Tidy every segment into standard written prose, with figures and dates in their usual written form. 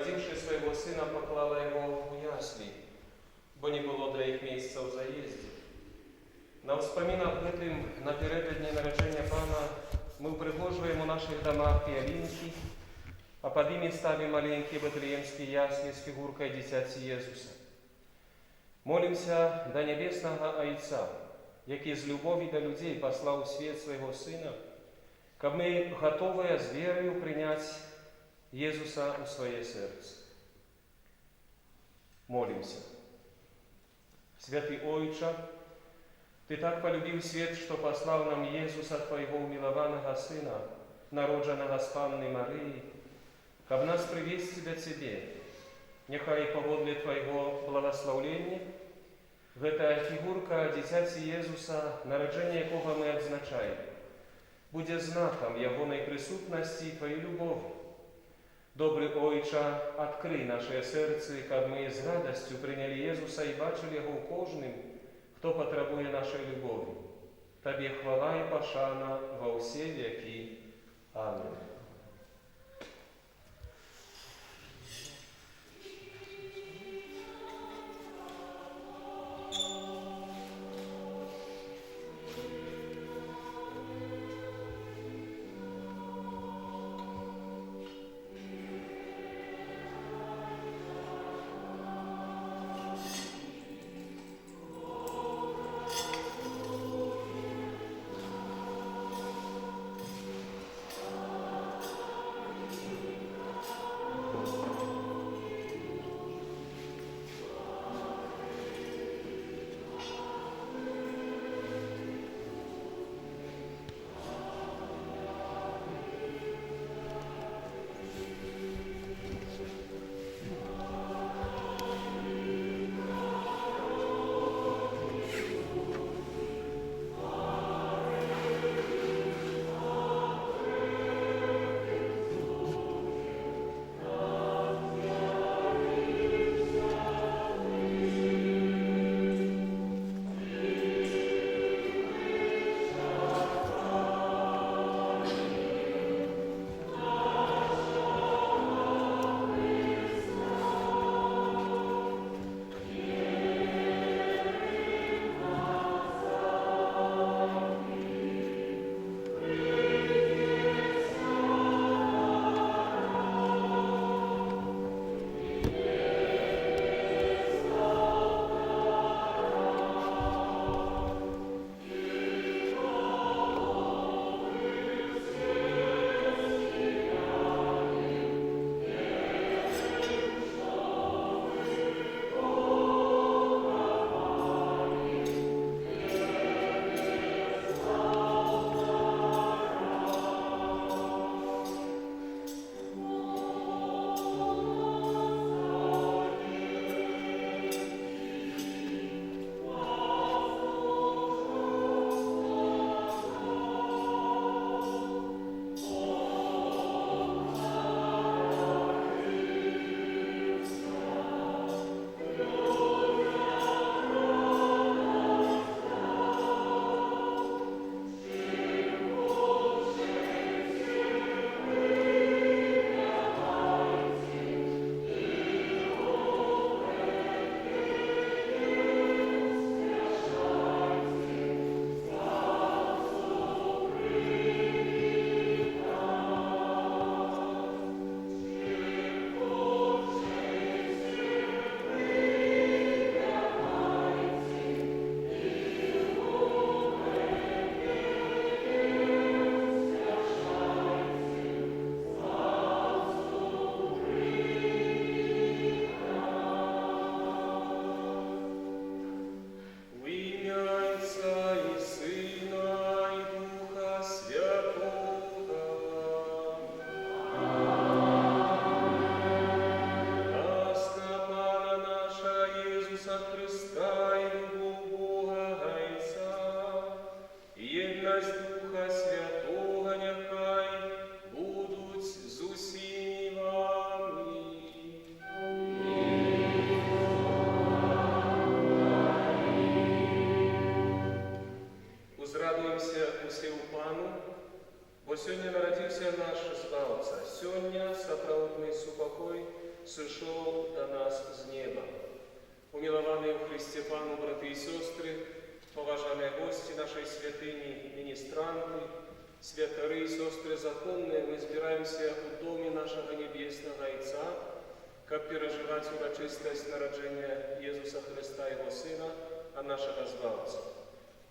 народивши свайго сына, поклала его у ясли, бо не было для іх месца ў заезде. На ўспамін аб гэтым напярэдадні нараджэння Пана мы ўпрыгожваем у нашых дамах ялінкі, а пад імі ставім маленькія бэтлеемскія яслі з фігуркай дзіцяці Езуса. Молімся да нябеснага Айца, які з любові да людзей паслаў у свет свайго Сына, каб мы гатовыя з верою прыняць Езуса ў свае сэрцы. Молімся. Святы Ойча, Ты так полюбіў свет, што паслаў нам Езуса, Твайго умілаванага Сына, народжанага з Панны Марыі, каб нас прывесці да Цябе. Няхай паводле Твайго благаслаўлення гэтая фігурка дзіцяці Езуса, нараджэнне якога мы адзначаем, будзе знакам ягонай прысутнасці і Тваёй любові. Добры Ойча, адкрый нашыя сэрцы, каб мы з радасцю прынялі Езуса і бачылі яго ў кожным, хто патрабуе нашай любові. Табе хвала і пашана ва ўсе векі. Амінь. сошел до нас з неба. Умилованные в Христе Пану, браты и сестры, поважанные гости нашей святыни, министранты, святары и сестры законные, мы збираемся у доме нашего Небесного Отца, как переживать урочистость народжения Иисуса Христа, Его Сына, а нашего Збавця.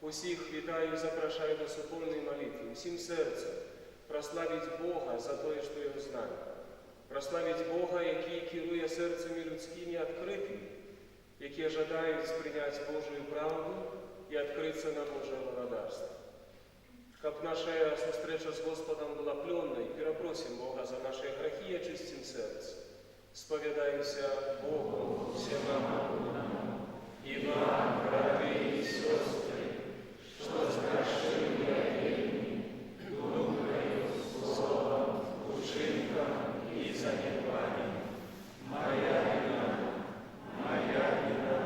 Усіх вітаю і запрошую до супольної молитви, усім серцем прославить Бога за те, що Він з нами. Прославить Бога, який керує серцями людськими відкритими, які жадають сприйняти Божию правду і відкритися на Божие благодарство. Как наша встреча с Господом была пленной, перепросим Бога за наши грехи и очистим сердце. Споведаемся Богу всем нам и вам, браты и сестры, что сгрешили одни, думаю, словом, учинком и занепанием. Моя вина, моя вина,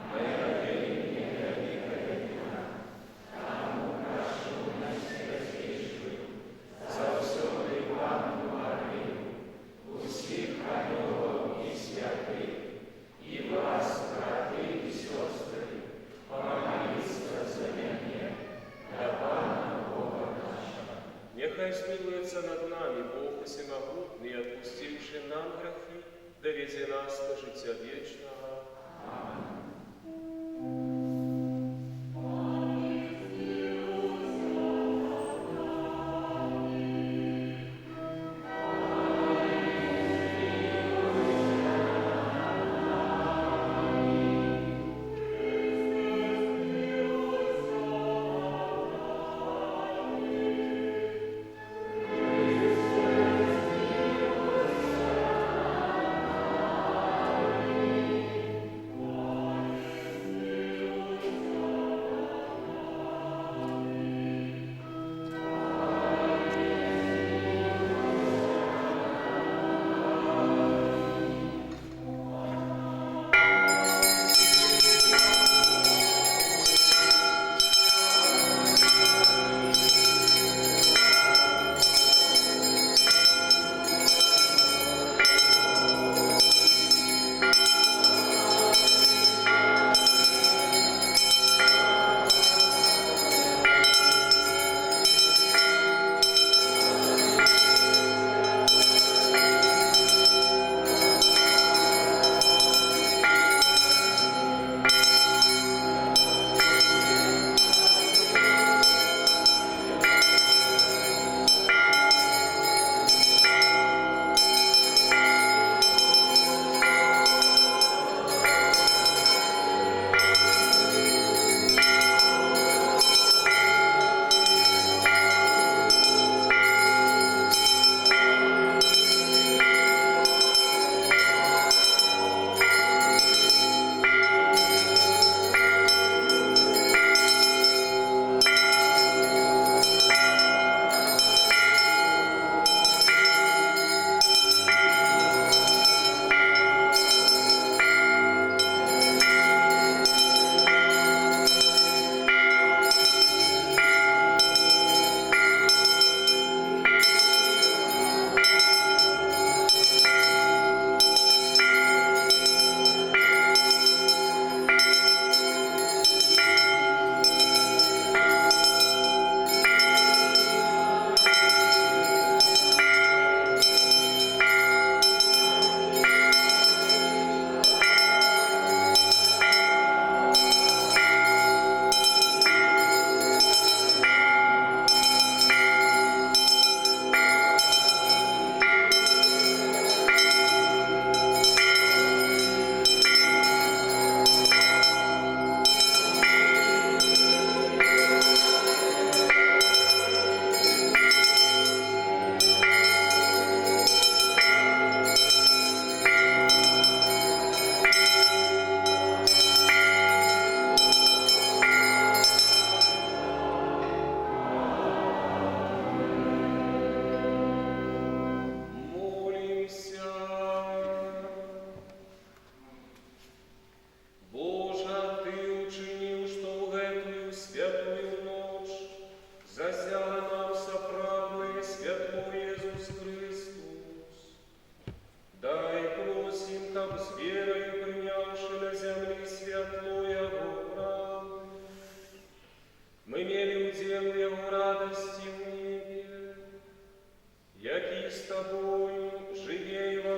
моя великая вина, тому прошу на святейшую, за всю Ивану Марию, усіх ангелов и святых, и вас, браты и сестры, помолиться за меня, для Пана Бога нашего. Нехай смилуется над нами Бог Всемогутний, отпустивший нам грехи, доведи нас до життя вічного. Аминь.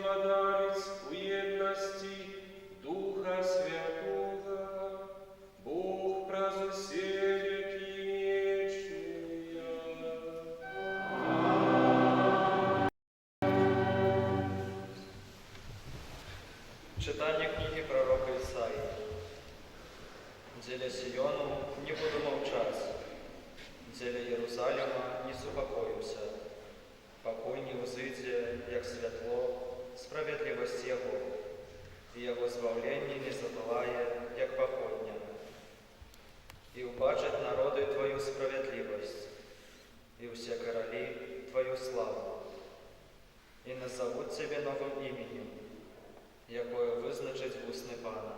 владарец у едности Духа Святого, Бог празусе веки вечные. Читання книги пророка Исаии. Дзеля Сиону не буду молчать, дзеля Єрусалима не супокоюся. Покой не узыйде, як святло, справедливость Его, и Его збавление не запылає, як походня. И убачат народы Твою справедливость, и все короли Твою славу, и назовут Тебе новым именем, якое визначить вусни Пана.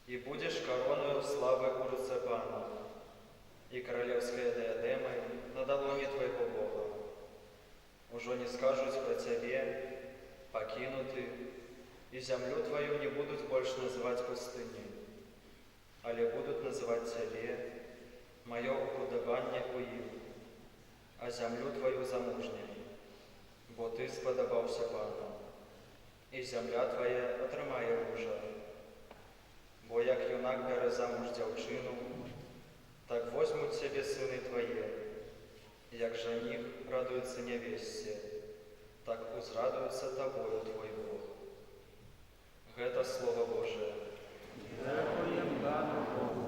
И будешь короною славы у руце Пана, и королевской диадемой на долоне Твоего Бога. Уже не скажут про Тебе, покинуты, и землю Твою не будут больше называть пустыней, але будут называть Тебе, мое уподобание у их, а землю Твою замужней, бо Ты сподобався Пану, і земля Твоя отримає мужа. Бо як юнак бере замуж дівчину, так возьмуть себе сини Твої, як жених радується невесте, так узрадується Тобою Твой Бог. Гэта Слово Божие. Дякуємо Пану Богу.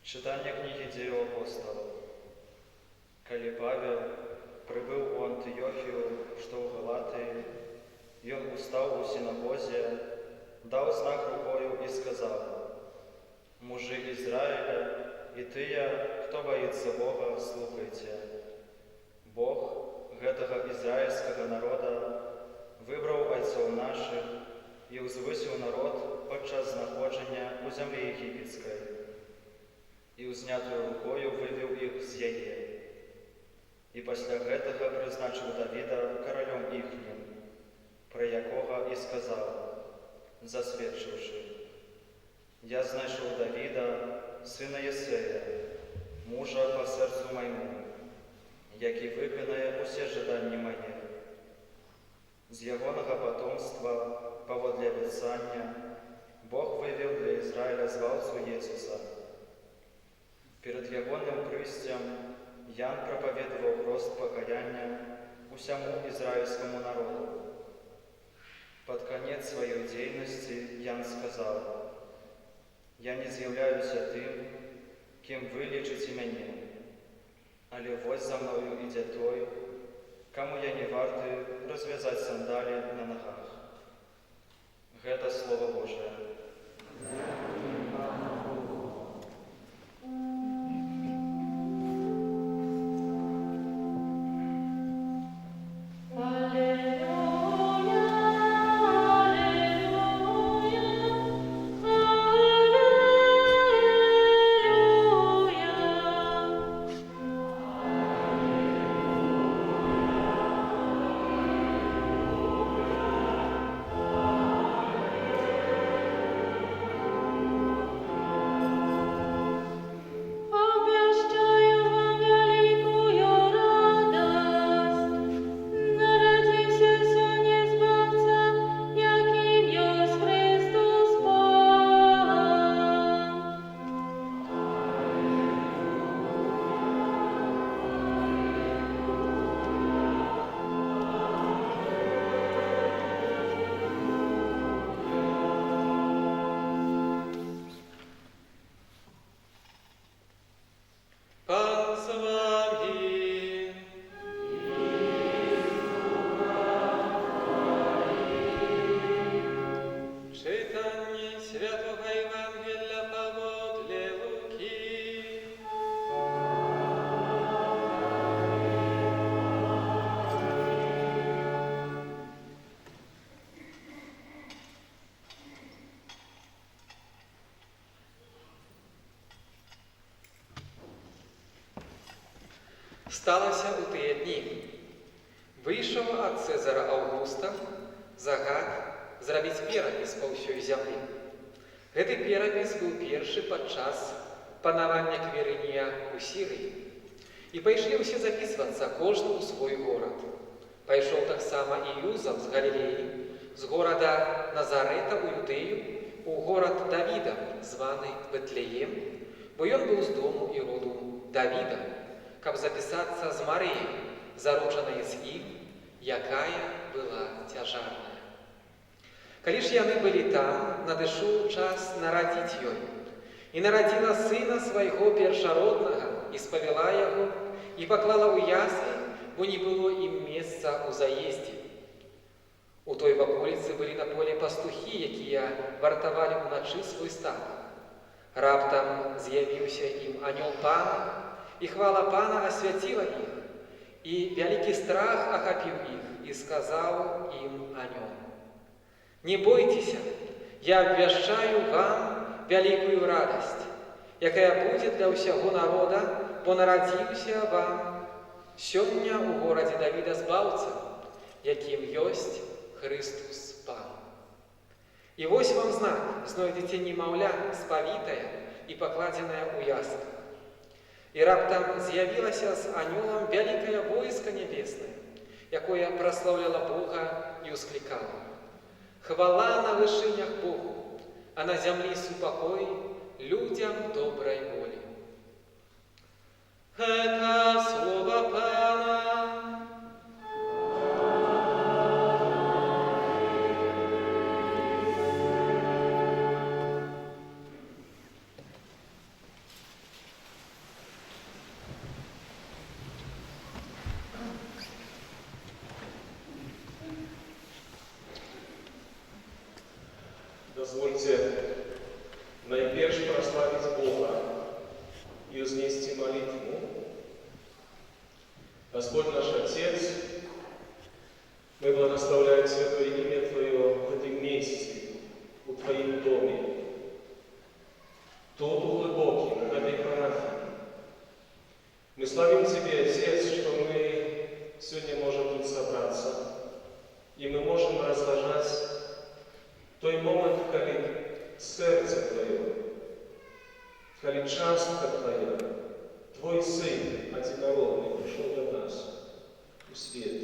Читання книги Діїв апостолів. Коли Павел прибыл у Антиохию, что у Галатии, и он устал у синагозе, дав знак рукою і сказав: «Мужи Ізраїля, і тыя, хто боїться Бога, слухайте. Бог гэтага ізраїльського народа вибрав айцов наших і узвисив народ падчас знаходження у землі єгипетській, і узнятою рукою вивів їх з яе. І після гэтага призначив Давіда королем їхнім, про якого і сказав, засвідчивши: «Я знайшов Давіда, сина Єсея, мужа по серцю моєму, який виконає усе жадання моє. З ягоного потомства, поводле обіцяння, Бог вивів для Ізраїля звалцю Єсуса. Перед ягоним пристям Ян проповідував рост покаяння усьому ізраїльському народу. Под конец своей деятельности Ян сказал: «Я не з'являюся тим, ким ви лічите мене, але вось за мною іде той, кому я не вартий розв'язати сандалі на ногах». Гэта Слово Божие. Сталося у тыя дні. Выйшаў ад Цэзара Аўгуста загад зрабіць перапіс па ўсёй зямлі. Гэты перапіс быў першы падчас панавання Квірынія у Сірыі. І пайшлі ўсе запісвацца, кожны ў свой горад. Пайшоў таксама і Юзаф з Галілеі, з горада Назарэта ў Юдэю, у горад Давіда, званы Бэтлеем, бо ён быў з дому і роду Давіда, каб запісацца з Марыяй, зароджанай з ім, якая была цяжарная. Калі ж яны былі там, надышоў час нарадзіць ёй. І нарадзіла сына свайго першароднага, і спавяла яго, і паклала ў яслі, бо не было ім месца ў заездзе. У той ваколіцы былі на полі пастухі, якія вартавалі ўначы свой стад. Раптам з'явіўся ім анёл Пана, і хвала Пана асвяціла іх, і вялікі страх ахапіў іх, і сказаў ім анёл: «Не бойцеся, я абвяшчаю вам вялікую радасць, якая будзе для ўсяго народа, бо нарадзіўся вам сёння ў горадзе Давіда збаўца, якім ёсць Хрыстус Пан. І вось вам знак: знойдзеце немаўля, спавітае і пакладзенае ў яслах». І раптам з'явілася з анёлам вялікае войска нябеснае, якое праслаўляла Бога і ўсклікала: «Хвала на вышынях Богу, а на зямлі супакой людзям добрай волі». Гэта слова Пана. Дозвольте найперш прославить Бога и вознести молитву. Господь наш Отец, мы благословляем Святое имя Твое в этом месте, у Твоем доме, тут у глубоким, в этой парафии. Мы славим Тебе, Отец, что мы сегодня можем тут собраться, и мы можем разважать той момент, когда сердце Твое, когда частка Твоя, Твой Сын одинородный пришел до нас в свет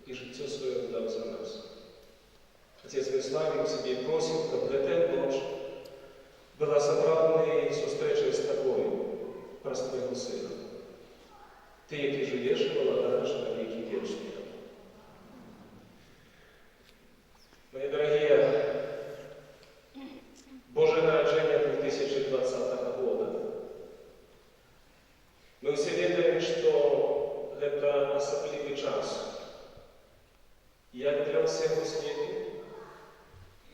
и житие свое дал за нас. Отец, мы славим Тебе и просим, чтобы эта ночь была собрана встреча с Тобой, простого Сына. Ты, який живеш і владаєш на віки вічні. Мои дорогие, Божье народжение 2020 года. Мы все верим, что это особливый час. Як для всего света,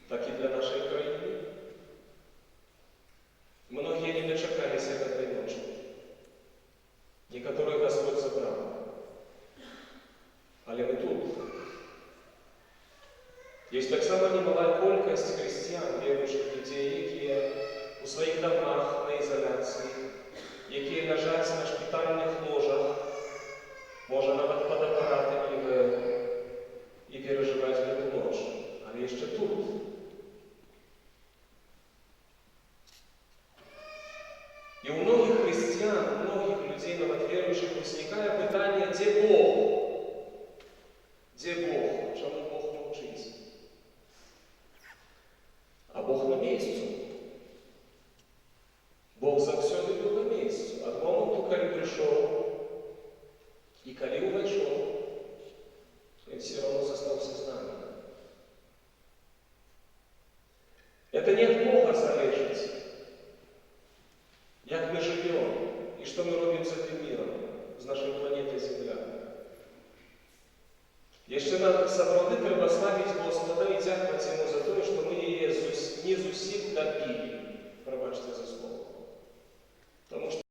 так и для нашей краины. Многие не дочекались этой ночи. Некоторых Господь забрал. Але мы тут. Есть так само немалая колькость христиан, верующих людей, которые у своих домах на изоляции, которые лежать на шпитальных ложах, может навіть под апаратом и переживать эту ночь. Але еще тут. И у многих христиан, у многих людей, нововерующих, возникает питание, где Бог? Где Бог? Чему Бог научить? А Бог на месте. Бог завсёды был на месте. От момента, когда пришел, и когда увошел, он все равно застался с нами. Это не от Бога залежит, как мы живем и что мы робим с этим миром, с нашей планетой Земля. Еще нам справді треба славить Господа и дякувати Ему за то, что мы ее не зусім добили, пробачьте за слово. Потому что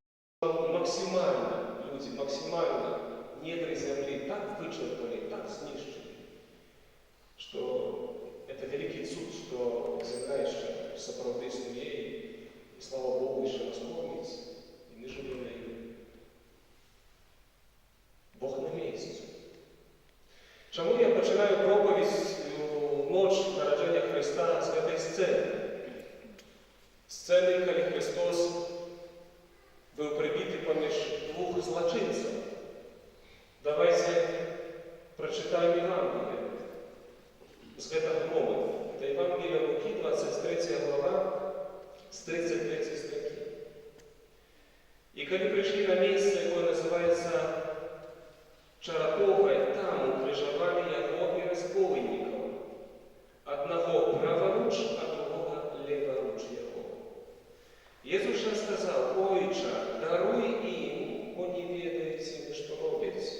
максимально, люди максимально недра земли так вычерпали, так снищили, что это великий цуд, что земля еще справді існує, и слава Богу еще нас помнит, и мы живем на ней. Бог на месте. Чому я починаю проповідь в ніч народження Христа з цієї сцени? Сцени, коли Христос був прибитий поміж двох злочинців. Давайте прочитаємо Євангеліє з цього моменту. Це Євангеліє Луки, 23 глава, з 33 стихи. І коли прийшли на місце, яке називається Чараковой, там укрижовали его и разбойников. Одного праворуч, а другого леворуч его. Иисус же сказал: «Ойче, даруй им, бо не ведаете, что робите».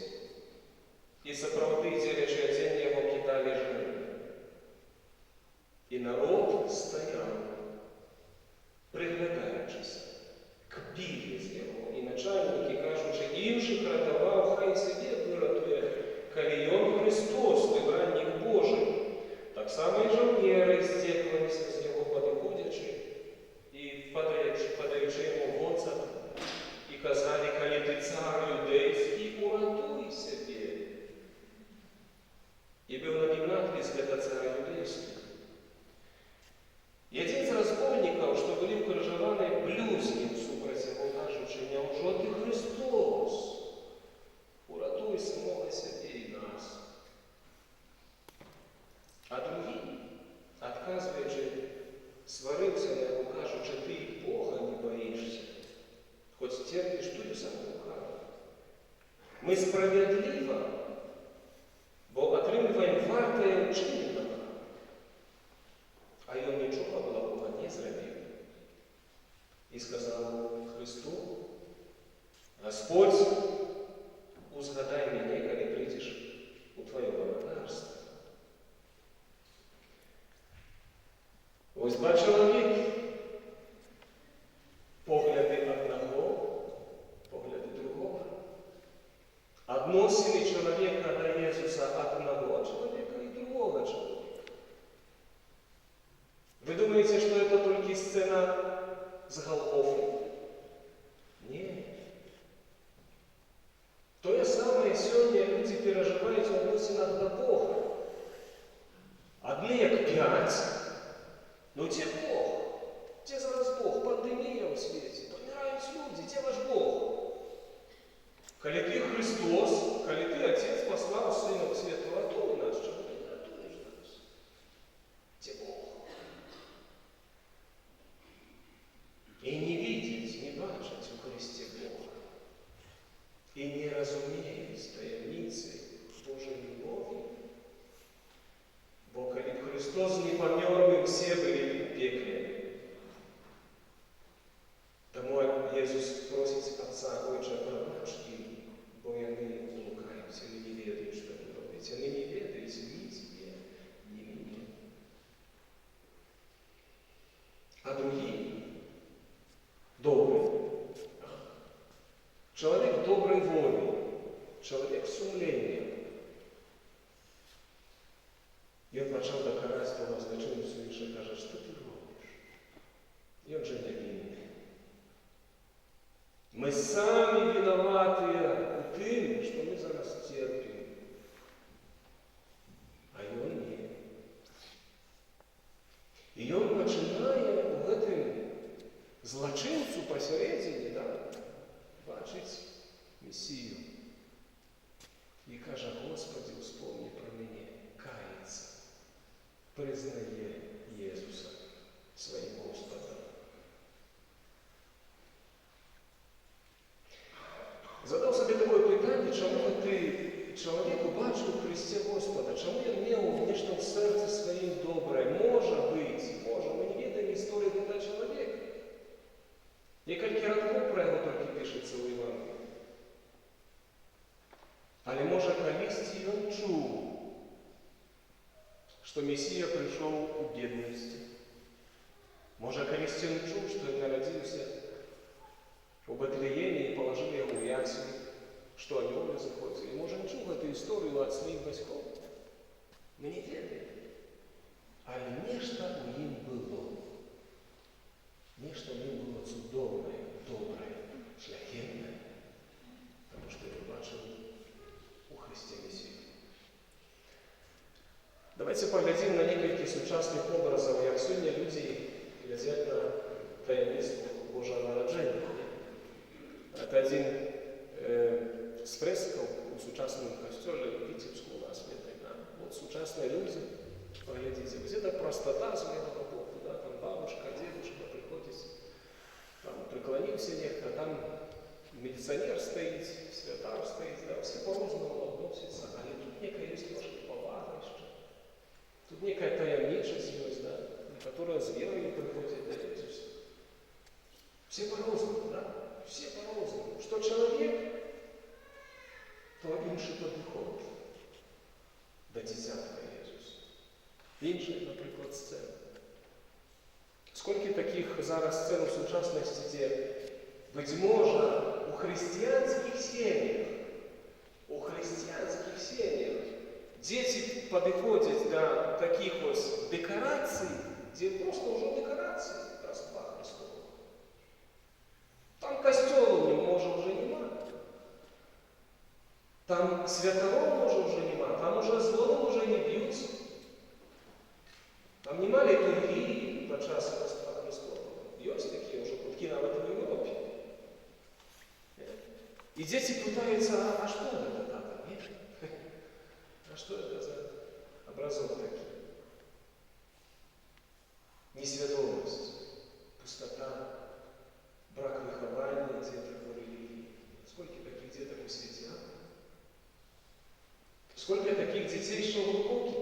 И соправдите речи день его кидали живым. И народ стоял, приглядаючись к білі з його, і начальники, кажучи, інших рятував, хай себе виратує, коли он Христос, вибранник Божий. Так само і жовніри стеклилися з його подоходячи, і подаючи йому воцат, і казали, коли ти цар юдейський, уратуй себе. І був напоминат из это царя юдейский. И один из разбойников, что были укрыжованы, блюзнем супроть его кажучи, «Неужо ты Христос? Уратуй самого себе и нас». А другий, отказываючи, сварился на его, кажучи, «Ты Бога не боишься, хоть терпишь ту саму кару». Мы справедливо, бо отримуємо вартое вчинок. А ён нічого благого не зробив. І сказав Христу: «Господь, узгадай мене, коли прийдеш у Твоє царство». Ось два чоловіки. Погляди одного, погляди другого. Относины человека до Иисуса одного человека и другого человека. Вы думаете, что это только сцена с Голгофой? Нет. То же самое сегодня люди переживают в относинах до Бога. Одни как 5, но те Бог, те зараз Бог, пандемия в свете, помирают люди, те ваш Бог. Коли ты Христос, коли ты Отец послал Сына в свет, то ратуй нас, чтобы ты не ратуешь нас. Те Бог. И не видеть, не бачить у Христе Бога. И не разумеет таємниці Божої любові. Бо коли б Христос не помер, мы все были в пекле. Тому Иисус просит Отца, Отче, пробачь им, бо они лукаются, они не ведают, что они делают. Они не ведают ни тебе, ни мне. А другие добрые. Человек доброй воли, человек с сумлением. И он начал докарать того злочинцу и каже, что ты робишь? И он же не винный. Мы сами виноваты у тем, что мы за нас терпим. А и он нет. И он начинает в этом злочинцу посередине, да, бачить Месію. І каже, Господи, вспомни про мене, кається, признає Єсуса своїм Господом. Задав собі таке питання, чому ти чоловіку бачив у Христі Господа, чому він мав в внешнем серці своїм добре? Може бути, може, ми не відаємо історію того чоловіка. Некалькі радков про його тільки пишеться у Євангелії. Але може колись він чув, що Месія прийшов у бідності. Може колись він чув, що він народився у Бетлеємі і положили його у ясли, що ангели заходили. Може він чув цю історію від своїх батьків. Ми не ведаємо. Але нечто у нім було. Нечто в нем было цудовное, доброе, шляхетное, потому что я бачил у Христе Мессию. Давайте поглядим на несколько сучасных образов, как сегодня люди глядят на таинство Божьего народжения. Это один с фресков у сучасном костеле в Витебске у нас да? Вот сучасные люди, поглядите, где-то простота змеиного Бога, да? Там бабушка, дедушка, там преклонился некто, там милиционер стоит, святар стоит, да, все по-разному относятся, але тут некая есть трошки повага еще. Тут некая таємничість есть, да, которая с верой приходит до Иисуса. Все по-разному, да, все по-разному. Что человек, то інший підходить до дитятка Ісуса. Інший, наприклад, сцена. Сколько таких зараз сцен в сучасності, де, быть може, у християнських сім'ях діти підходять до таких ось декорацій, де просто вже декорації Рождества Христова. Там костюлу може вже нема. Там святого може вже нема. Там уже злом уже не б'ються. Там нема літургії по часу Рождества Христова. Есть такие уже кутки навіть в Європі. И дети пытаются, а что это тата? Нет? А что это за образок такие? Несведомость, пустота, брак выхования деток в религии. Сколько таких деток в свете, а? Сколько таких детей еще глубоких?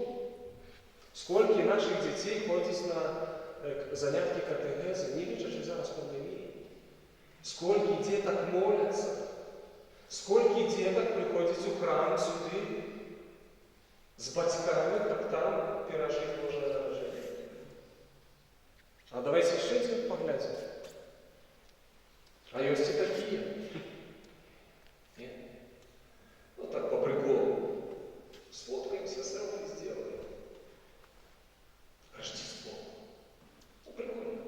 Сколько наших детей ходят на занятки катехезы, не видят зараз пандемии? Сколько деток молятся? Сколько деток приходят в храм сюда с батьками, как там пережить Божие народжение? А давайте еще один поглядим. А есть и такие. Нет? Ну так, по приколу. Сфоткаемся, селфи сделаем. Рождество. Ну, прикольно.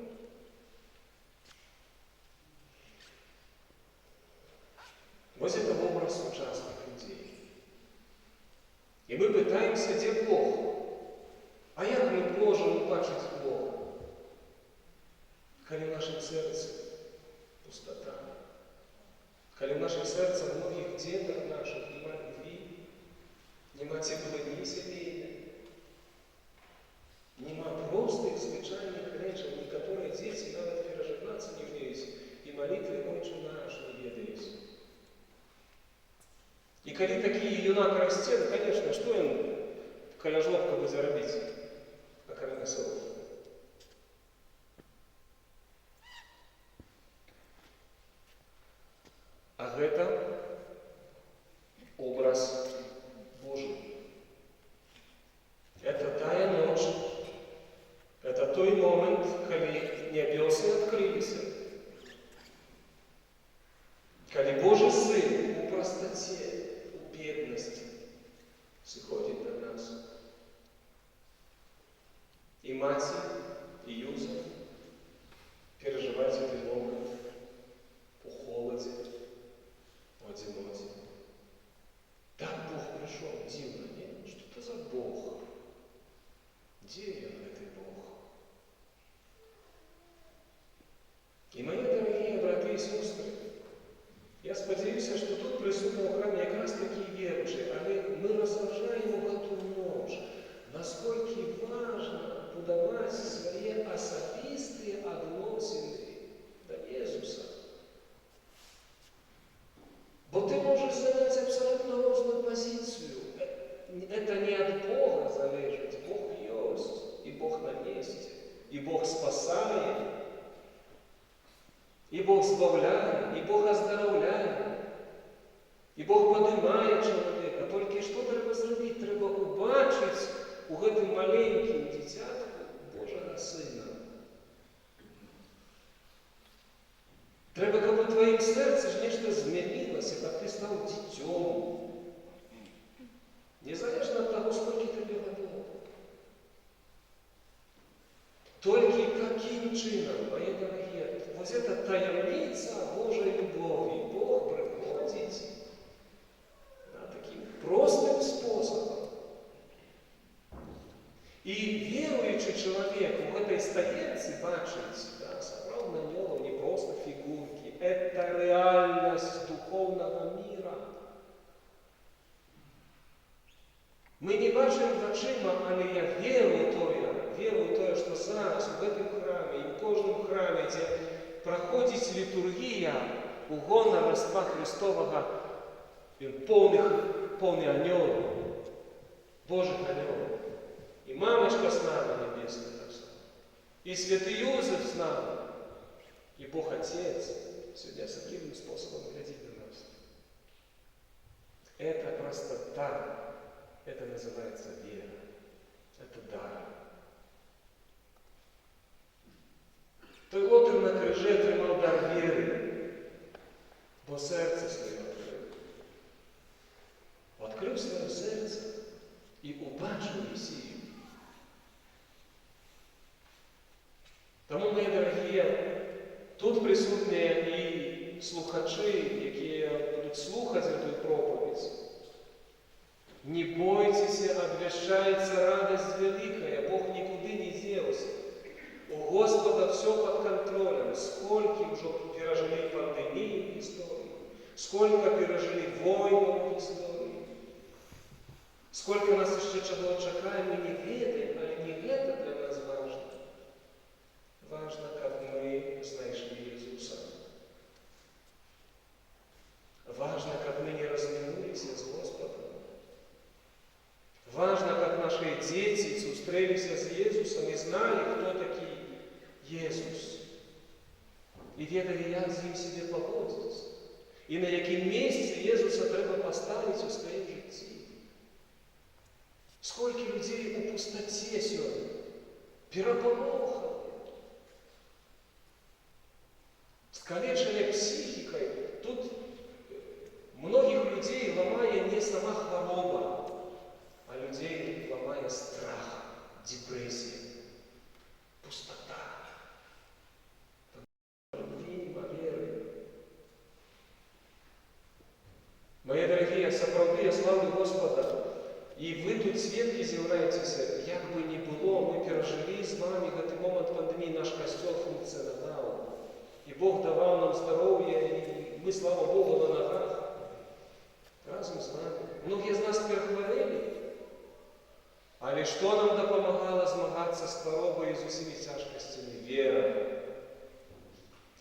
Вот это образ ужасных людей. И мы пытаемся, где Бог. А як ми можемо бачити Бога? Коли в нашем сердце пустота. Коли в нашем сердце многих деток наших нема любви, нема теплоты семейной, нема простых, звичайных речей, некоторые дети навіть переживаться не вміють, и молитвы «Отче наш» не ведают. И коли такие юнак растет, конечно, что им каля жлобка бы заробить, окромя слов? А это образ Божий. Это тая ночь. Это той момент, когда небесы открылись. Когда Божий Сын в простоте, в бедности сходит до нас. И мать, и Юзеф переживать этот момент у холоде, в одиноте. Так Бог пришел, дивно, нет? Что это за Бог? Где он, этот Бог? И мои дорогие браты и сестры, я сподіваюся, що тут присутні в храмі якраз такі віруючі, але ми розважаємо в эту ночь, наскільки важно будувати свої особисті відносини до Ісуса. Бо ти можеш зайняти абсолютно різну позицію. Это не от Бога залежить. Бог есть, и Бог на месте, и Бог спасает, и Бог збавляє, і Бог оздоровляє, і Бог поднимає чоловіка. Тільки що треба зробити? Треба убачити у гэтым маленьким дитятку Божого Сина. Треба, каб у твоїм серці ж нечто змінилося, каб ти став дитем. Незалежно от того, сколько тебе годов. Только каким чином, мои дорогие, вот эта таямница Божьей любови. Бог приходит таким простым способом. И верующий человек в этой стоянце бачит, собрал на него не просто фигурки, это реальность духовного мира. Мы не бачимо очима, але я вірую тое, що зараз у гэтым храмі і в кожному храмі, де проходить літургія у гонор Рождества Христового, повний анёл, Божих анёлов. И мамочка с нами небесная так само, и святый Юзеф с нами, и Бог Отец сегодня таким способом глядит на нас. Это простота. Это называется вера. Это дар. Той Лотер на крижі тримав дар віри, бо серце своє відкрив. Відкрив своє серце і убачив Месію. Тому, мої дорогі, тут присутні і слухачі, які будуть слухати цю проповідь. Не бойтесь, обвещается радость великая, Бог никуда не делся. У Господа все под контролем. Сколько уже пережили пандемии в истории, сколько пережили войн в истории, сколько нас еще чего чекаем, мы не ведаем, але не это для нас важно. Важно, как мы знайшли Иисуса. Важно, как мы не разминулись с Господом. Важно, как наши дети зустрелись с Иисусом и знали, кто такой Иисус. И ведали, як з ним себе поводиться. І на яким місці Ісуса треба поставити у своєму житті. Скільки людей у пустоті сьогодні переполохали, сапраўды я славлю Господа. І ви тут свідки з'являєтеся, як би не було, ми пережили з вами гэты момент пандемії, наш костел функціонував. І Бог давав нам здоров'я, і ми, слава Богу, на ногах. Разом з вами. Многие з нас перехворели. Але що нам допомагало змагатися з хворобою і з усіми тяжкостями? Віра.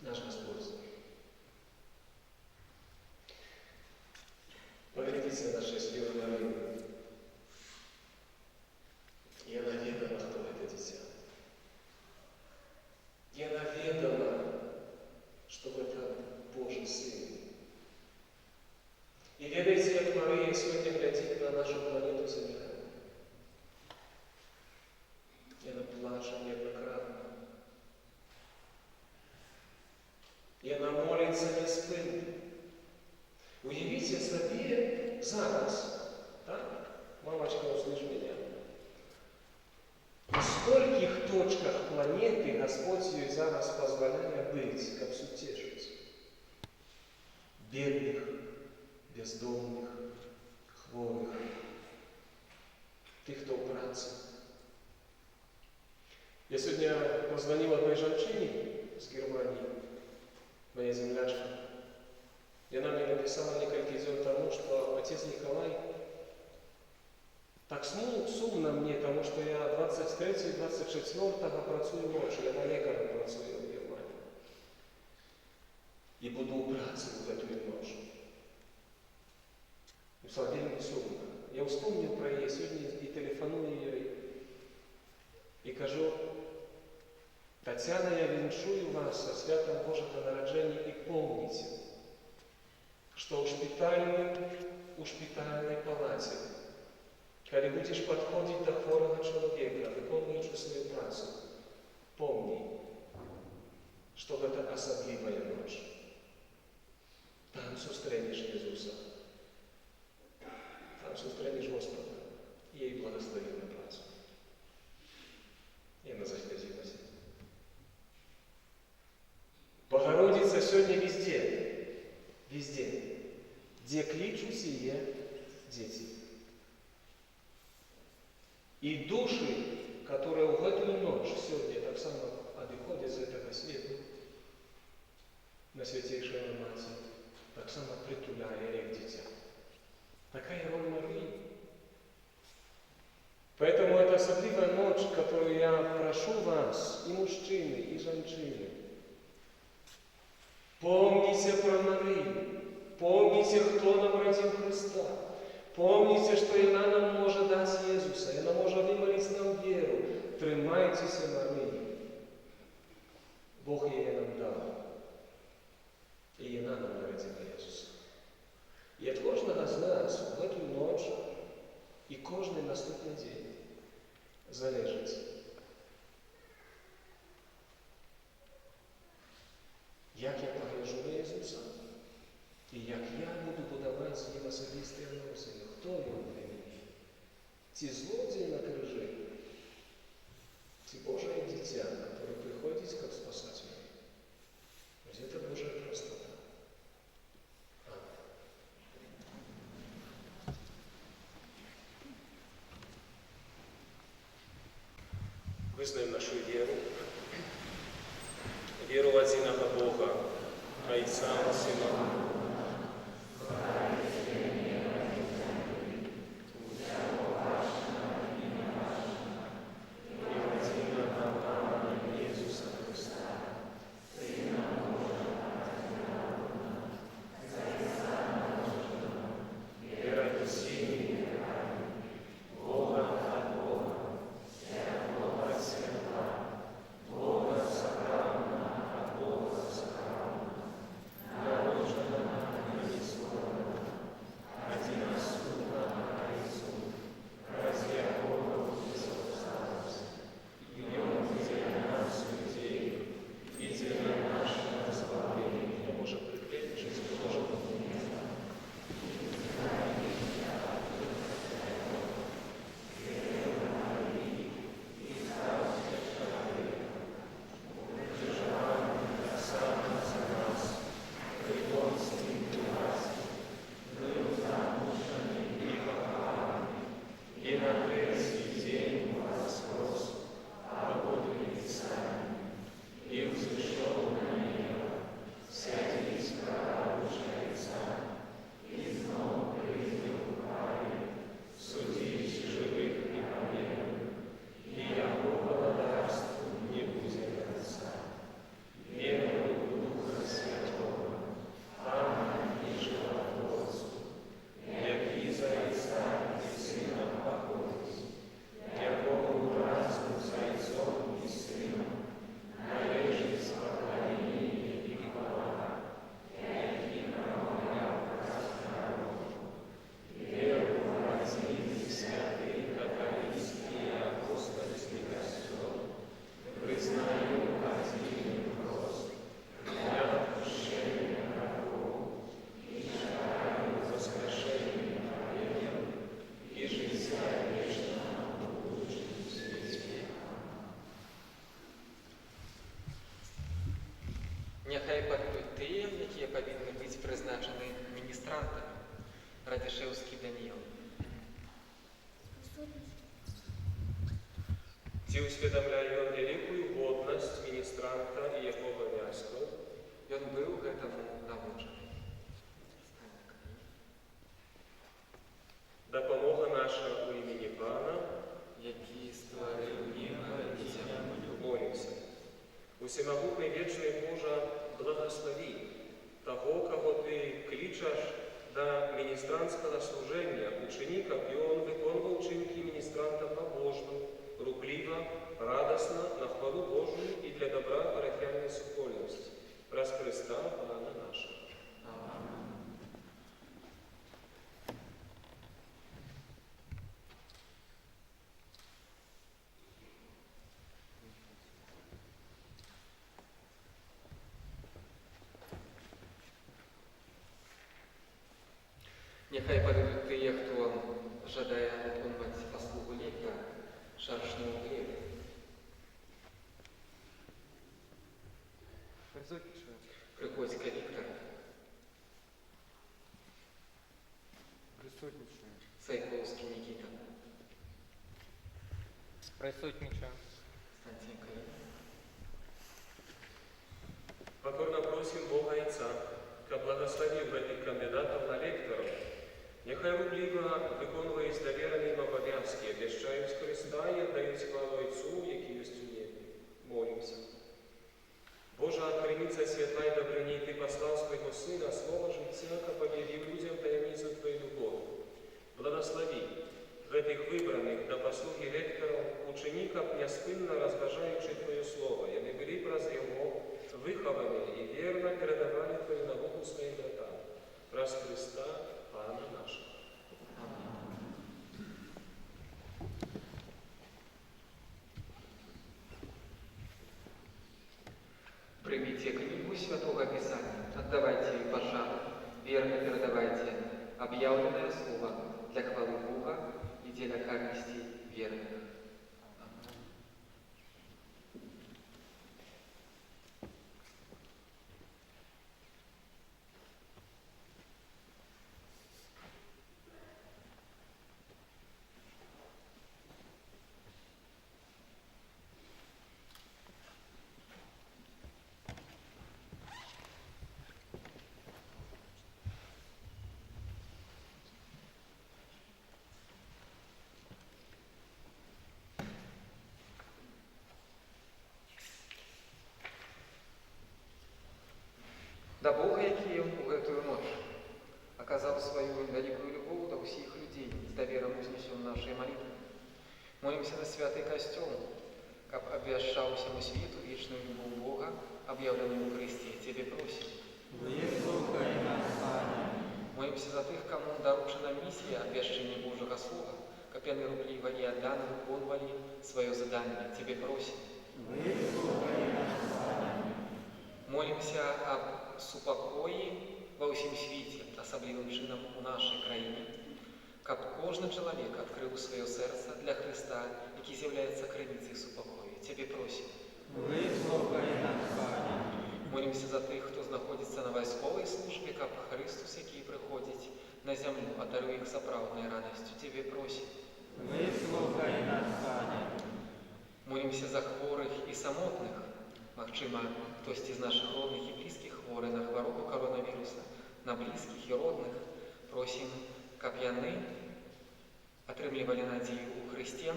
Наш Господь. Поглядите на счастливую Марию. И она ведала, кто это дитя. И она ведала, что это Божий Сын. И ведаете, как Мария сегодня глядит на нашу планету Земля. И она плачет неоднократно. И она молится неспынно. Уявите себе зараз, так? Мамочка, услышь меня. В скольких точках планеты Господь ей зараз позволяет быть, как утешить. Бедных, бездомных, хворых, тех, кто в праце. Я сегодня позвонил одной женщине с Германии, моя землячка. И она мне написала несколько дней тому, что отец Николай так сумно мне, потому что я 23 и 24 працюю ночью, я на лекаря працюю в Германии. И буду у праці в эту ночь. И стало вельми сумно. Я вспомнил про ее сегодня и телефоную ей. И кажу: Тетяна, я віншую вас со святом Божого народження и помните, что у шпитальной палате, когда будешь подходить до хворого человека, выполняющего свою працу, помни, что это особливая ночь. Там зустрінеш Ісуса, там зустрінеш Господа, і їй благословив на працю. І вона заслезилась. Богородица сегодня везде, везде, где кличут сие дети. И души, которые в эту ночь сегодня так само отходят из этого света, на Святейшей Матерь, так само притуляя их дитя. Такая роль Марии. Поэтому это особливая ночь, которую я прошу вас, и мужчины, и женщины. Помните про Марию, помните, кто нам родил Христа. Помните, что она нам может дать Иисуса, она может вымолить нам веру. Тримайтесь Марии. Бог ей нам дал. И она нам народила Иисуса. И от кожного з нас в эту ночь и кожний наступний день залежить, як я погляжу на Ісуса, і як я буду будувати з ним особисті відносини. Хто він для мене? Ті злодії на крижі, ті Божє дитя, яке приходить як спасатель. Ось це Божа простота. Визнаємо нашу віру. Віру в одиного Бога, Отца и Сына. Няхай павядуць тыя, якія павінны быць прызначаны міністрантамі. Радзішэўскі Даніил. Ці ўсведамляе ён вялікую годнасць міністранта і яго абавязкаў? Ён быў гэтаму навучаны. Дапамога наша ў імені Пана, Які стварыў неба і зямлю. молімся. Усемагутны вечны Божа, благослови таго, каго Ты клічаш да міністранцкага служэння, учыні, каб ён выконваў чынкі міністранта пабожна, рупліва, радасна, на хвалу Божую і для добра парафіяльнай супольнасці. Праз Христа Пана наша. Няхай павядуць тыя, хто жадае выконваць паслугу лектара, Шаршнёў Глеб. Прыходзька Віктор. Сайковский Никита. Присутнічаю. Станценко. Покорно просим Бога Отца, каб благословив этих кандидатов на лекторов, нехай рубліва виконують довірені їм обов'язки, обіщають Христа і віддають славу Отцу, який єсть у небі. Молимся. Божа, криниця святла й добрині, Ти послав Свого Сина, слово життя, каб об'явив людям таємницю Твою любов. Благослови этих вибраних до послуги лекторів, учені, каб неспинно розважаючи Твоє Слово, вони були праз Його виховані і вірно передавали Твою науку своїм братам. Праз Христа, Пана нашого. Примите книгу Святого Писания, отдавайте ей пожар, верно передавайте объявленное слово для хвалы Бога и для корысти верных. Да Бога, які у гэтую ноч аказаў сваю вялікую любоў да ўсіх людзей, з даверам узнесём нашай малітвы. Молімся на святы касцёл, каб абвяшчаў усяму свету вечную любоў Бога, аб'яўленую ў Христе, Цябе просім. Выслухай нас, Пане. Молімся за тых, каму даручана місія абвяшчэння Божага Слова, каб яны рупліва і аддана выконвалі сваё заданне, Цябе просім. Выслухай нас, Пане. Молімся аб супакоі ва ўсім свеце, асаблівым чынам у нашай краіне, каб кожны чалавек адкрыў сваё сэрца для Хрыста, які з'яўляецца крыніцай супакою. Цябе просім. Выслухай нас, Пане. Молімся за тых, хто знаходзіцца на вайсковай службе, каб Христус, які прыходзіць на зямлю, адаруе іх сапраўднай радасцю. Цябе просім. Выслухай нас, Пане. Молімся за хворых і самотных. Магчыма, хтосьці з нашых родных і блізкіх хворы на хваробу коронавіруса, на блізкіх і родных. Просім, каб яны атрымлівалі надзею ў Хрысце,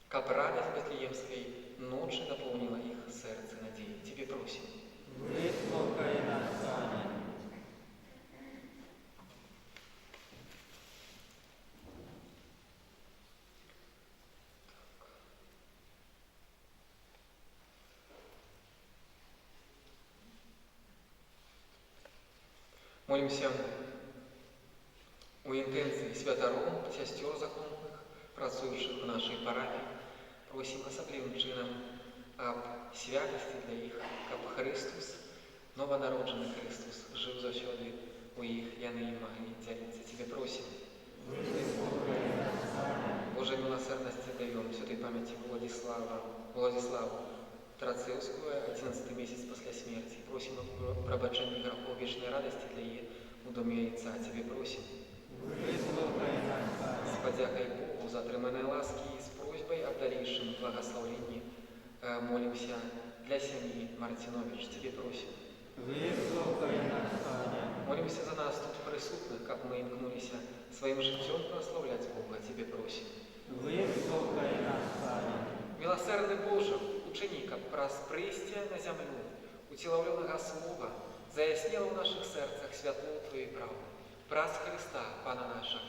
каб радасць Бэтлеемскай ночы напоўніла іх сэрцы надзеі. Цябе просім. Выслухай нас, Пане. Молимся у интенции святаров, сестер законных, працующих в нашей парафии. Просим особливым чином об святости для их, каб Христос, новонародженный Христос, жив заўсёды у их, яны и могли делиться. Тебе просим. Божьей милосердности даем святой памяти Владиславу Трацевскую, 11 месяц после смерти. просим о пробачении грехов вечной радости для ее у доме Яйца. Тебе просим. Вислухай нас, Пане. С подякой Богу за отриманной ласки и с просьбой о дальнейшем благословении молимся для семьи Мартинович. Тебе просим. Вислухай нас, Пане. Молимся за нас тут присутных, как мы имкнулись своим життем прославлять Бога. Тебе просим. Вислухай нас, Пане. Милосердный Боже, учени, как прийстя на землю, утіловленого Слова, заяснило в наших серцях святло Твоей правды. Праз Христа, Пана нашего.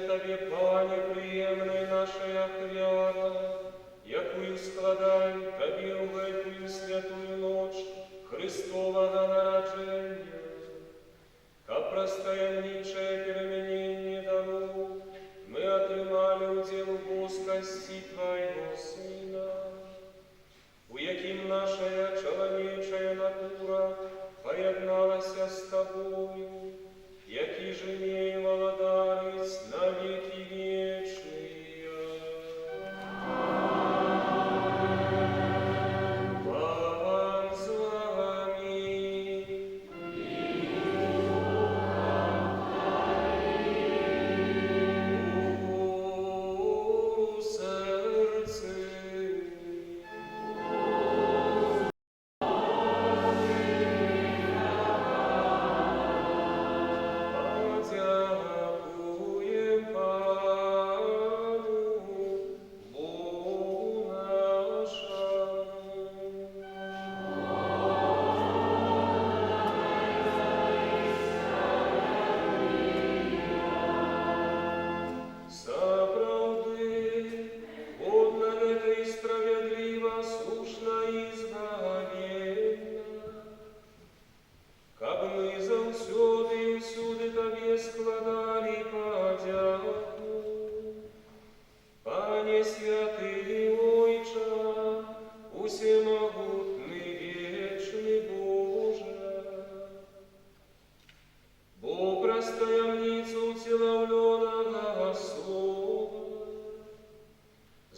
Тобі, Пане, приємний наша хвяла, якую складаем Тобі в эту святую ночь Христового народження, ка простоянничее переменение дару, мы отримали удел боскости Твоего Сына, у яким наша человечая натура поєдналася з Тобою, який же не володарить на веки веки.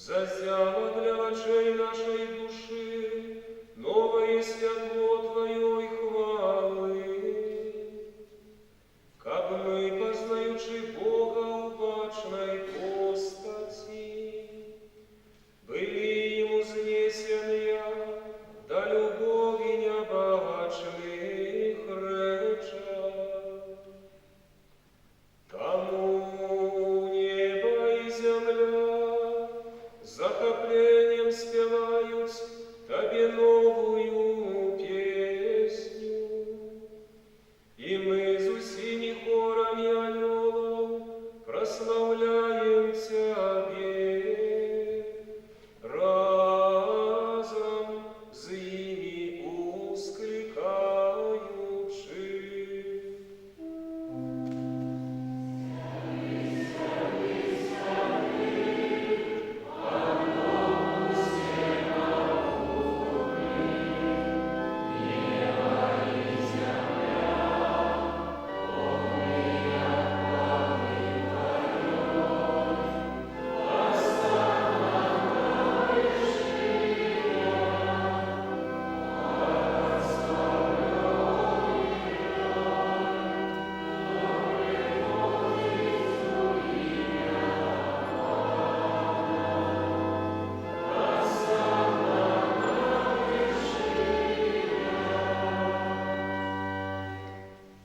зазяло для очей нашей души новое святло Твоей хвалы. Как мы, познаючи Бога у бачной постати, были Ему знесения до любови необачных речах. Тому небо и земля захоплением спевают Тебе новую песню. И мы с усими хорами анелов прославляем Тебе, разом с ими ускликаючи.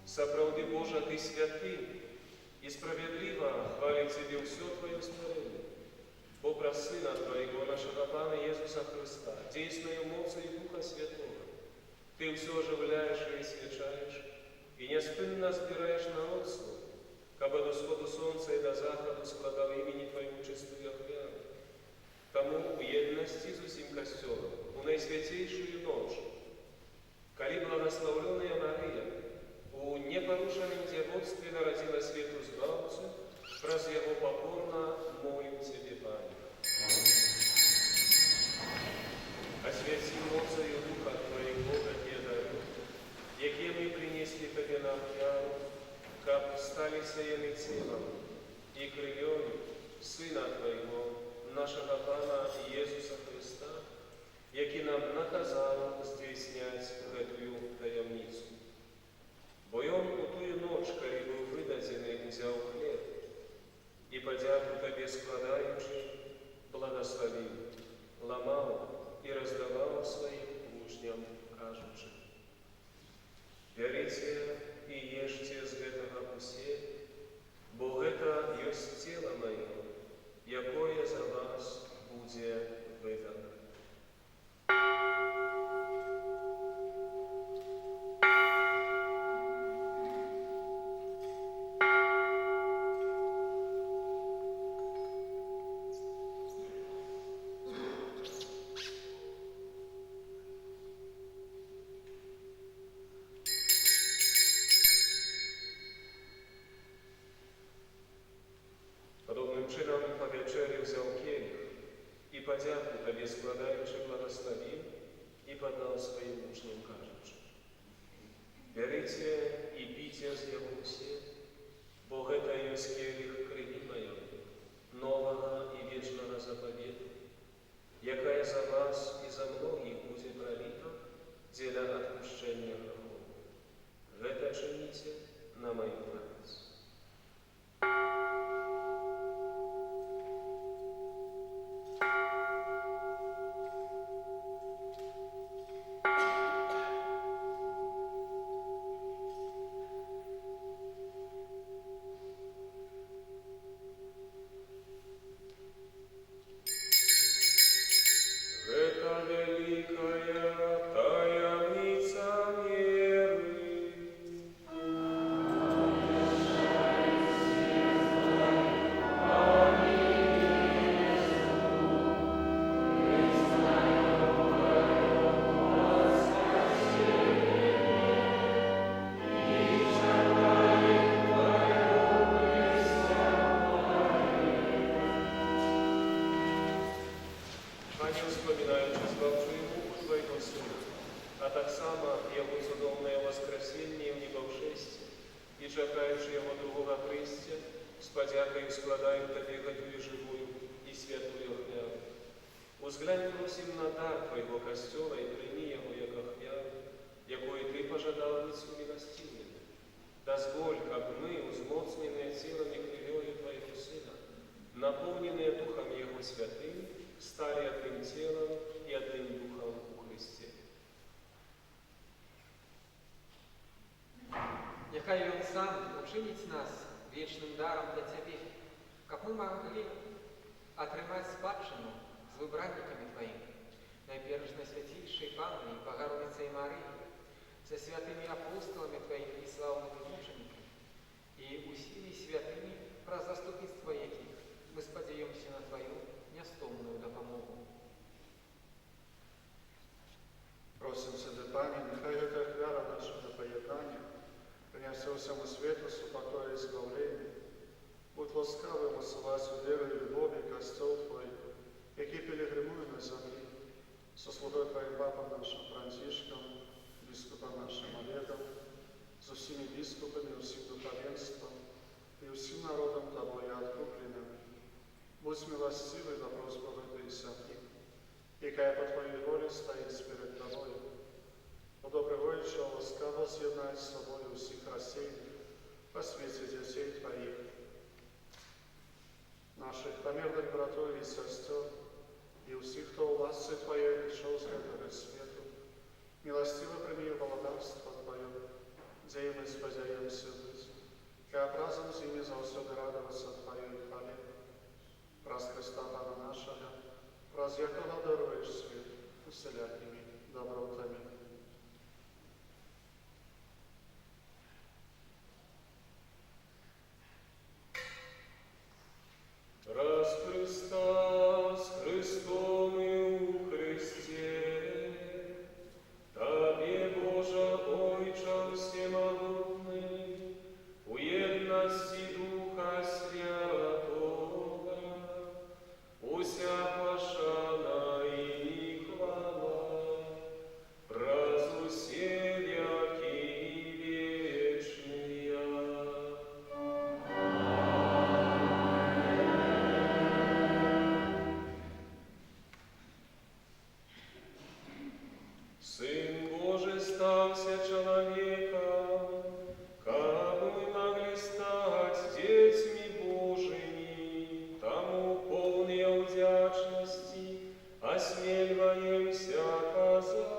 Сапраўды, Божа, Ты святы, и справедливо хвалит Тебе все Твое створение. Бо праз Сына Твоего, нашего Пана Иисуса Христа, действенною мocою Духа Святого, Ты все оживляешь и освещаешь, и неспынно збираешь народ свой, кабы до сходу солнца и до заходу складал имени Твоему чистую хвалу. Тому в едности с усім костелом, у наисвятейшую ночь, коли благословленная Мария у непорушенном деводстве народила свету Збавцу, праз Его покорно молим Тебе, Пане. Освяти мocою Духа Твоего, Тебе дарю, яке мы принесли Тебе на офяру, каб стали сеяны телом и кровью Сына Твоего, нашего Пана Иисуса Христа, який нам наказав здійснять гэтую таємницю. Бо он у тую ночь, коли был выдадзены, взял хлеб, и подяку Тебе складаючи, благословил, ломал и раздавал своим учням, кажучи: «Берите и ешьте з гэтага усе, бо гэта ёсць тело мое, якое за вас будзе выдано». Подобным чином по вечері взял келих и подяку Тебе складаючи благословил и подал своим учням, кажучи: «Берите и пейте з Его все, бо гэта ёсць келих крови моей, нового и вечного заповеду, якая за вас и за многих будет пролита для отпущения грехов. Гэта чините на мою память». Это великая таямница веры. Они вспоминают Збавчую муку Твоего Сына, а так само Его цудовное воскресение в небовшесте, и чакаючи Его другого прыстя, с подякою складают Тебе гэтую живую и святую хвалу. Узглянь, просим, на дар Твоего костела и прими его, як охвял, якой Ты пожадал быть умилостивым. Дозволь, как мы, узмоцненные силами кривёю Твоего Сына, наполненные Духом Его Святым, стали одним телом и одним Духом у Христе. Нехай Он сам учинить нас вечным даром для Тебе, как мы могли отрымать спадщину с выбранниками Твоими, найперш на святейшей Панной Богородицей Марии, со святыми апостолами Твоими и славными мучениками, и усими святыми про заступництво яких мы сподеемся на Твою нестомную допомогу. Просим Тебе, Пане, нехай эта вяра наша на поедание принесе всему свету супокой и избавление. Будь ласкавым осылать веры и любови костел Твой, який пилигримує на землі, со слугой Твоим Папом нашим Францишком, біскупом нашим Олегом, со всеми біскупами, усім духовенством и усім народом Тобою откупленным. Будь милостивый до просьбы этой земли, якая по Твоей воле стоит перед Тобою. О добрый Отче, ласкаво съеднать с Тобою всех рассеянных по свете детей Твоих, наших померных братов и сестер, и всех, кто у ласцы Твоей пришел с этого свету, милостиво прими володарство Твое, где и мы сподяемся быть, и образом с ними заусюды радоваться Твоей хвале. Праз Христа Пана нашего, праз якого даруешь свет усілякими добротами. Раз Христа с Христом и у Христе, Тебе, Боже, Ойче всемогутный, у едности Духа Святого, уся пошана и хвала, празу все веки вечные. Сын Божий стался человеком, как мы могли стать детьми Божьими, тому полные вдячности осмеливаемся оказать.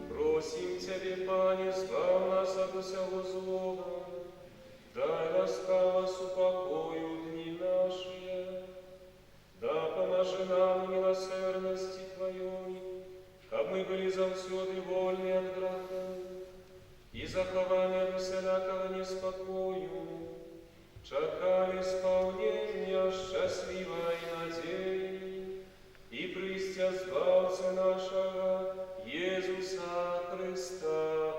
Просим Тебе, Пане, избав нас от всего злого, дай ласкаво с упокою дни наши, да поможи нам милосердности Твоей, как мы были завсёды вольны от греха, и захованы от всякого неспокою, чекали исполнения счастливой надеи и пристя Збавцы нашего Иисуса Христа.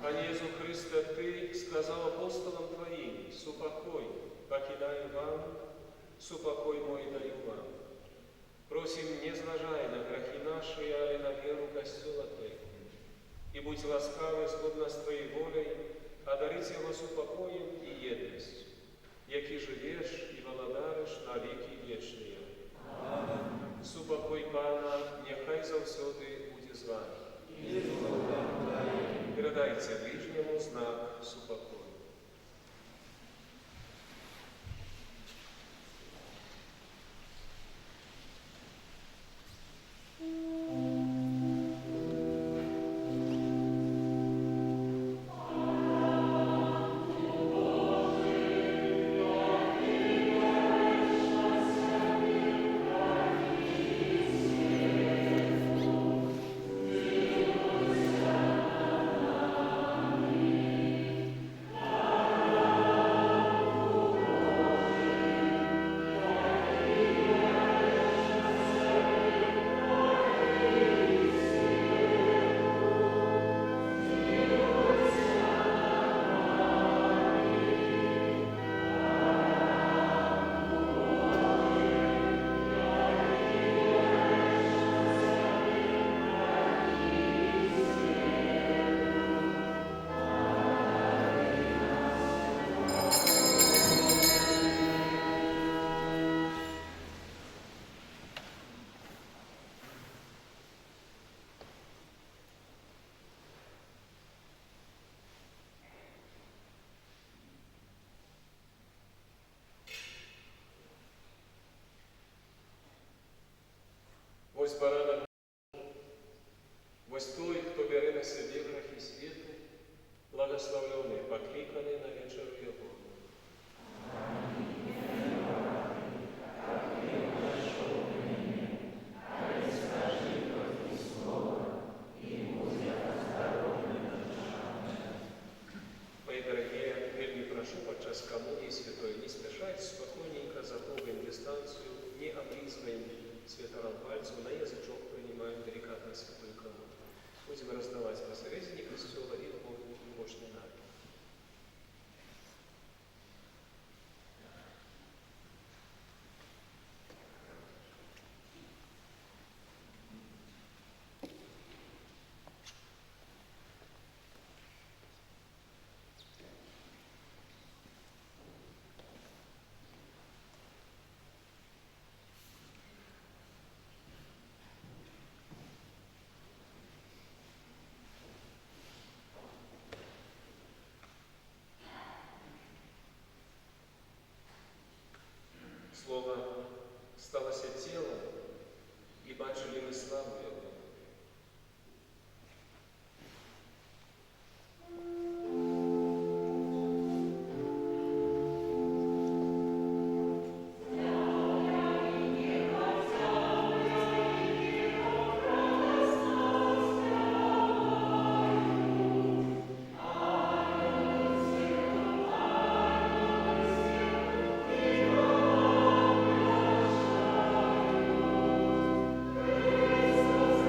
А Иисус Христе, Ты сказал апостолам Твоим: «Супокой покидаю вам, супокой мой даю вам. Просим, не зважай на грехи наши, а и на веру Костела Твоего. И будь ласкавый, згодно с Твоей волей, одарить его с упокоем и едностью, яки живешь и володариш на веки вечные. Супокой Пана, нехай завсёды буде з вами. Передайте ближнему знак супокою. Ось баранок, ось той, хто бере на себе грехи світу, благословлений, покликаний на вечеру Його. Мои дорогие, вельми прошу подчас коммунии святой не спешать, спокойненько за Богом дистанцию, не облизываем святором пальцем, на язычок принимаем деликатно святой коммунию. Будем раздавать посередине костела и мощный народ. Слово сталося тілом, і бачили ми славу Його. Amen.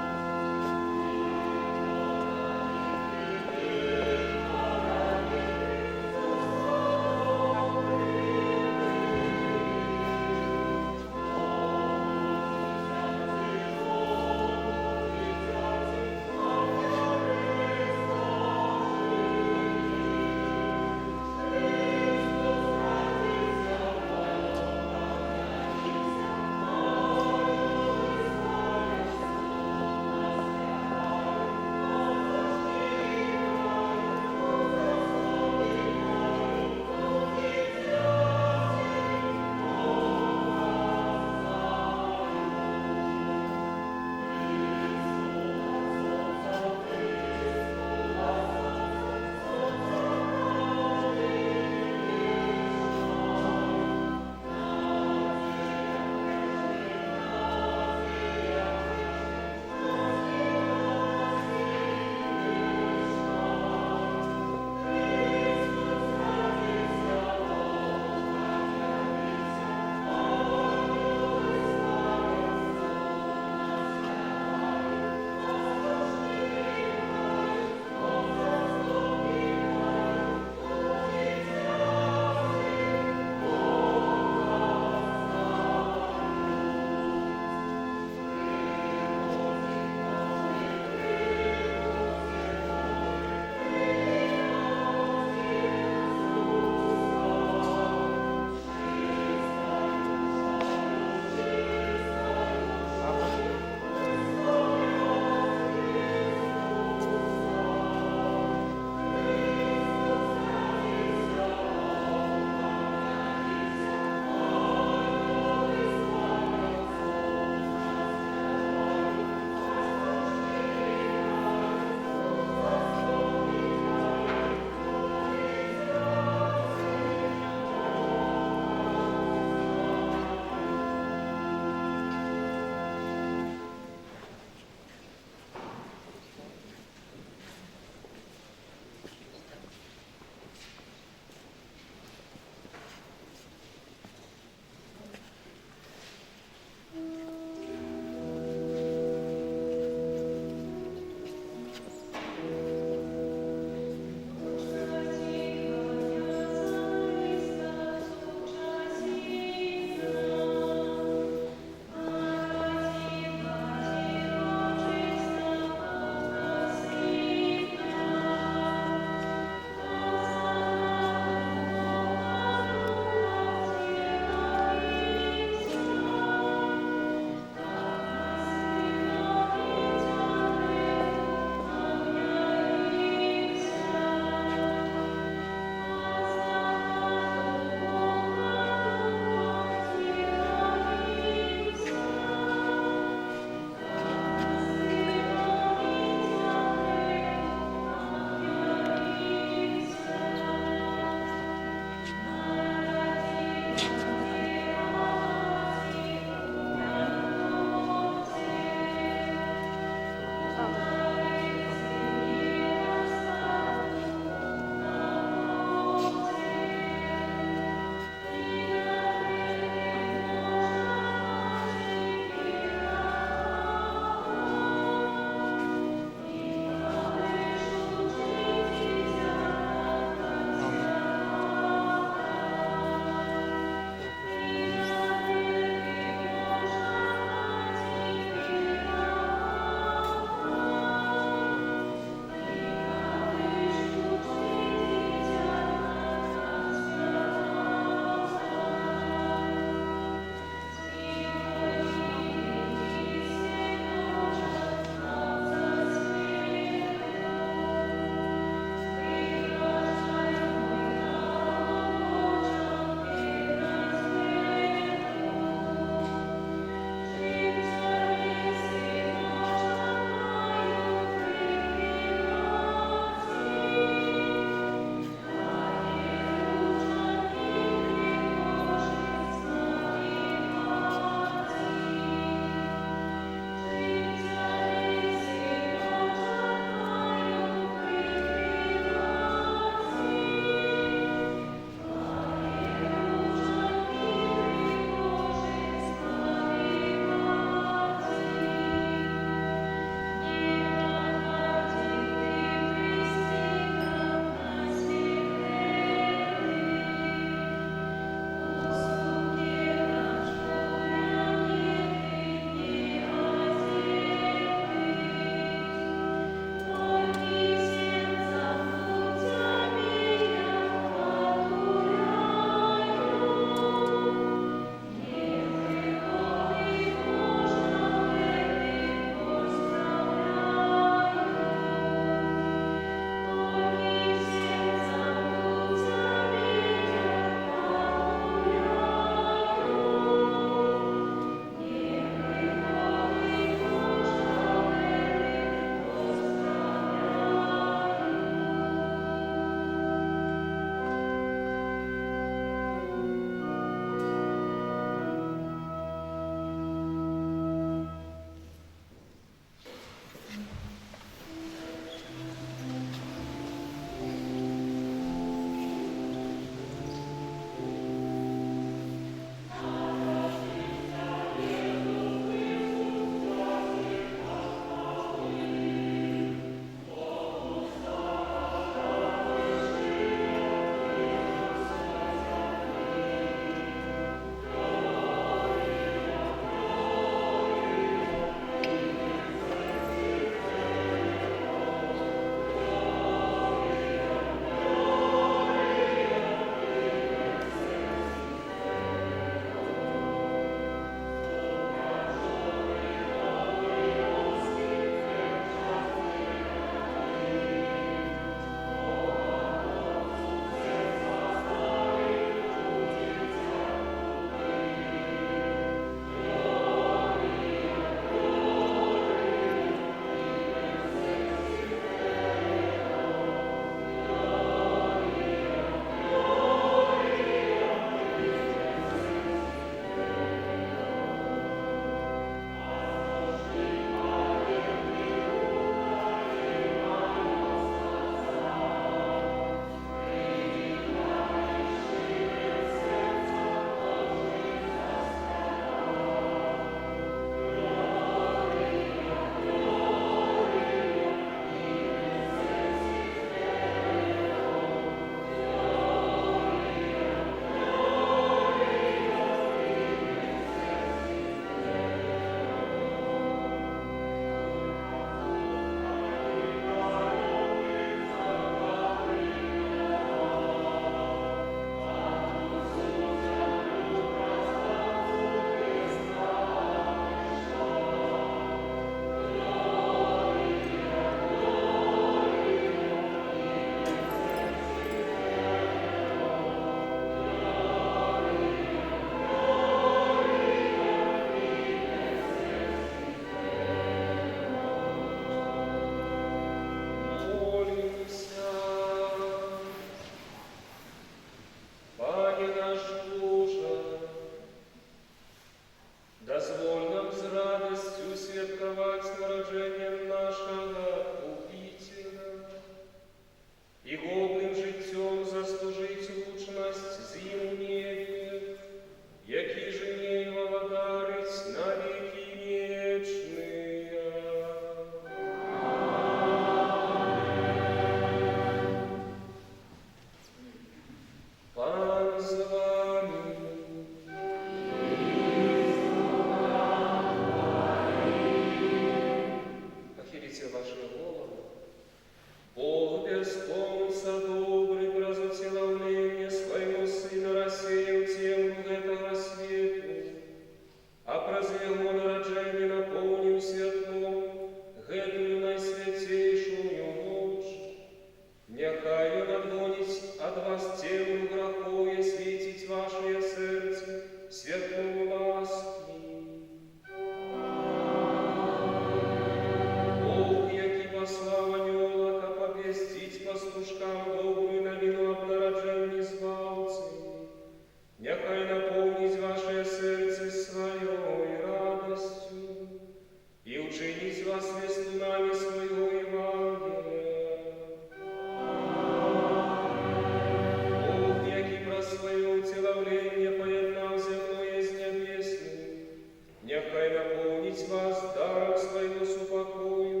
наполнить вас даром своего супокою